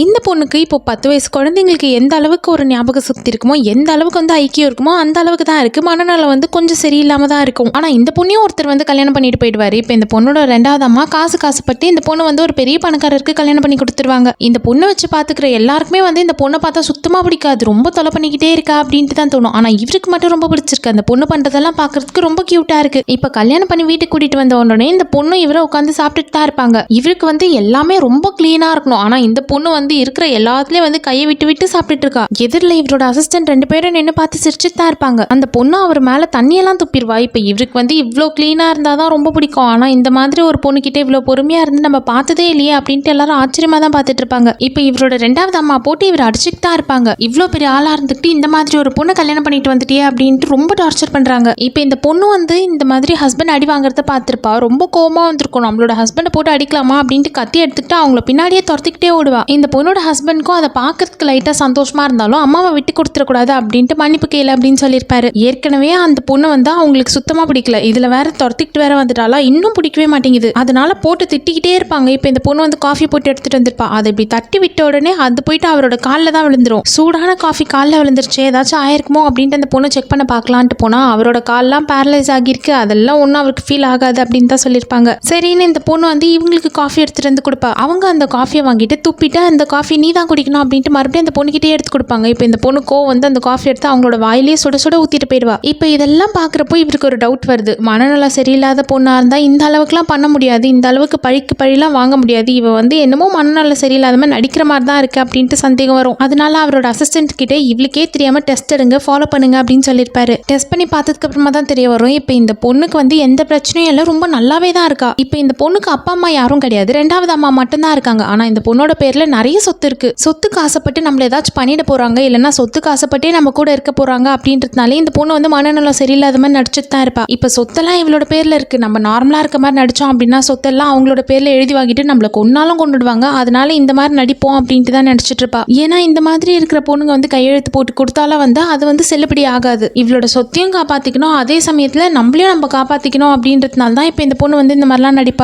இந்த பொண்ணுக்கு இப்போ 10 வயசு குழந்தைங்களுக்கு எந்த அளவுக்கு ஒரு ஞாபக சக்தி இருக்குமோ, எந்த அளவுக்கு ஐக்கியம் இருக்குமோ, அந்த அளவுக்கு தான் இருக்கு. மனநலம் கொஞ்சம் சரியில்லாம தான் இருக்கும். ஆனா இந்த பொண்ணையும் ஒருத்தர் கல்யாணம் பண்ணிட்டு போயிடுவாரு. இப்போ இந்த பொண்ணோட 2வது அம்மா காசுப்பட்டு இந்த பொண்ணு ஒரு பெரிய பணக்காரருக்கு கல்யாணம் பண்ணி கொடுத்துருவாங்க. இந்த பொண்ணை வச்சு பாத்துக்கிற எல்லாருக்குமே இந்த பொண்ணை பார்த்தா சுத்தமா பிடிக்காது. ரொம்ப தொலை பண்ணிக்கிட்டே இருக்கா அப்படின்ட்டு தான் தோணும். ஆனா இவருக்கு மட்டும் ரொம்ப பிடிச்சிருக்கு. அந்த பொண்ணு பண்றதெல்லாம் பாக்குறதுக்கு ரொம்ப கியூட்டா இருக்கு. இப்ப கல்யாணம் பண்ணி வீட்டுக்கு கூட்டிட்டு வந்த உடனே இந்த பொண்ணு இவரை உட்காந்து சாப்பிட்டுட்டு தான் இருப்பாங்க. இவருக்கு எல்லாமே ரொம்ப கிளீனா இருக்கணும். ஆனா இந்த பொண்ணு இருக்கிற எல்லாத்துலயும் கையை விட்டு விட்டு சாப்பிட்டுட்டு இருக்கா. எதிரில் இவரோட அசிஸ்டன்ட் 2 பேரும் நின்று பார்த்து சிரிச்சுட்டு தான் இருப்பாங்க. அந்த பொண்ணு அவர் மேல தண்ணியெல்லாம் துப்பிடுவா. இப்ப இவருக்கு இவ்வளோ கிளீனா இருந்தாதான் ரொம்ப பிடிக்கும். ஆனா இந்த மாதிரி ஒரு பொண்ணு கிட்ட இவ்வளவு பொறுமையா இருந்து நம்ம பார்த்ததே இல்லையே அப்படின்ட்டு எல்லாரும் ஆச்சரியமா தான் பார்த்துட்டு இருப்பாங்க. இப்ப இவரோட 2வது அம்மா போட்டு இவர் அடிச்சுட்டு தான் இருப்பாங்க. இவ்வளோ பெரிய ஆளா இருந்துக்கிட்டு இந்த மாதிரி ஒரு பொண்ணு கல்யாணம் பண்ணிட்டு வந்துட்டியே அப்படின்ட்டு ரொம்ப டார்ச்சர் பண்றாங்க. இப்ப இந்த பொண்ணு இந்த மாதிரி ஹஸ்பண்ட் அடி வாங்குறத பார்த்திருப்பா. ரொம்ப கோவமா வந்திருக்கும். நம்மளோட ஹஸ்பண்டை போட்டு அடிக்கலாமா அப்படின்ட்டு கத்தி எடுத்துக்கிட்டு அவங்கள பின்னாடியே துரத்திக்கிட்டே ஓடுவா. இந்த பொண்ணோட ஹஸ்பண்ட்க்கும் அதை பார்க்கறதுக்கு லைட்டாக சந்தோஷமா இருந்தாலும் அம்மாவை விட்டு கொடுத்துடக்கூடாது அப்படின்ட்டு மன்னிப்பு கேளு அப்படின்னு சொல்லியிருப்பாரு. ஏற்கனவே அந்த பொண்ணு அவங்களுக்கு சுத்தமாக பிடிக்கல. இதில் வேற துரத்திக்கிட்டு வேற வந்துட்டாலா இன்னும் பிடிக்கவே மாட்டேங்குது. அதனால போட்டு திட்டிக்கிட்டே இருப்பாங்க. இப்போ இந்த பொண்ணு காஃபி போட்டு எடுத்துட்டு வந்திருப்பா. அதை இப்படி தட்டி விட்ட உடனே அது போயிட்டு அவரோட காலில் தான் விழுந்துரும். சூடான காஃபி காலில் விழுந்துருச்சு, ஏதாச்சும் ஆயிருக்குமோ அப்படின்ட்டு அந்த பொண்ணு செக் பண்ண பார்க்கலான்ட்டு போனா அவரோட கால்லாம் பேரலைஸ் ஆகியிருக்கு. அதெல்லாம் ஒன்றும் அவருக்கு ஃபீல் ஆகாது அப்படின்னு தான் சொல்லியிருப்பாங்க. சரின்னு இந்த பொண்ணு இவங்களுக்கு காஃபி எடுத்துட்டு வந்து கொடுப்பா. அவங்க அந்த காஃபியை வாங்கிட்டு துப்பிட்டு அந்த காஃபி நீ தான் குடிக்கணும் அப்படின்ட்டு மறுபடியும் அந்த பொண்ணுகிட்டே எடுத்து கொடுப்பாங்க. இப்போ இந்த பொண்ணுக்கோ அந்த காஃபி எடுத்து அவங்களோட வாயிலேயே சுட சுட ஊத்திட்டு போயிடுவா. இப்போ இதெல்லாம் பார்க்குறப்போ இவருக்கு ஒரு டவுட் வருது. மனநலம் சரியில்லாத பொண்ணா இருந்தா இந்த அளவுக்குலாம் பண்ண முடியாது, இந்த அளவுக்கு பழிலாம் வாங்க முடியாது. இவ என்னமோ மனநலம் சரியில்லாத மாதிரி நடிக்கிற மாதிரி தான் இருக்கு அப்படின்ட்டு சந்தேகம் வரும். அதனால அவரோட அசிஸ்டன்ட் கிட்ட இவளுக்கே தெரியாம டெஸ்ட் எடுங்க, ஃபாலோ பண்ணுங்க அப்படின்னு சொல்லியிருப்பாரு. டெஸ்ட் பண்ணி பார்த்ததுக்கு அப்புறமா தான் தெரிய வரும். இப்போ இந்த பொண்ணுக்கு எந்த பிரச்சனையும் இல்லை, ரொம்ப நல்லாவே தான் இருக்கா. இப்போ இந்த பொண்ணுக்கு அப்பா அம்மா யாரும் கிடையாது, 2வது அம்மா மட்டும் தான் இருக்காங்க. ஆனா இந்த பொண்ணோட பேர்ல நிறைய சொத்து இருக்கு. சொத்துக்கு ஆசைப்பட்டு நம்மள ஏதாச்சும் பண்ணிட போறாங்க, இல்லைன்னா சொத்துக்கு ஆசைப்பட்டே நம்ம கூட இருக்க போறாங்க அப்படின்றதுனாலே இந்த பொண்ணு மனநலம் சரியில்லாத மாதிரி நடிச்சுட்டு தான் இருப்பா. இப்ப சொத்தெல்லாம் இவளோட பேர்ல இருக்கு. நம்ம நார்மலா இருக்க மாதிரி நடிச்சோம் அப்படின்னா சொத்தெல்லாம் அவங்களோட பேர்ல எழுதி வாங்கிட்டு நம்மள கொன்னாலும் கொண்டுடுவாங்க. அதனால இந்த மாதிரி நடிப்போம் அப்படின்ட்டு தான் நடிச்சிட்டு இருப்பா. ஏன்னா இந்த மாதிரி இருக்கிற பொண்ணுங்க கையெழுத்து போட்டு கொடுத்தாலும் அது செல்லுபடி ஆகாது. இவளோட சொத்தையும் காப்பாத்திக்கணும், அதே சமயத்துல நம்மளையும் நம்ம காப்பாத்திக்கணும் அப்படின்றதுனால தான் இப்ப இந்த பொண்ணு இந்த மாதிரிலாம் நடிப்பா.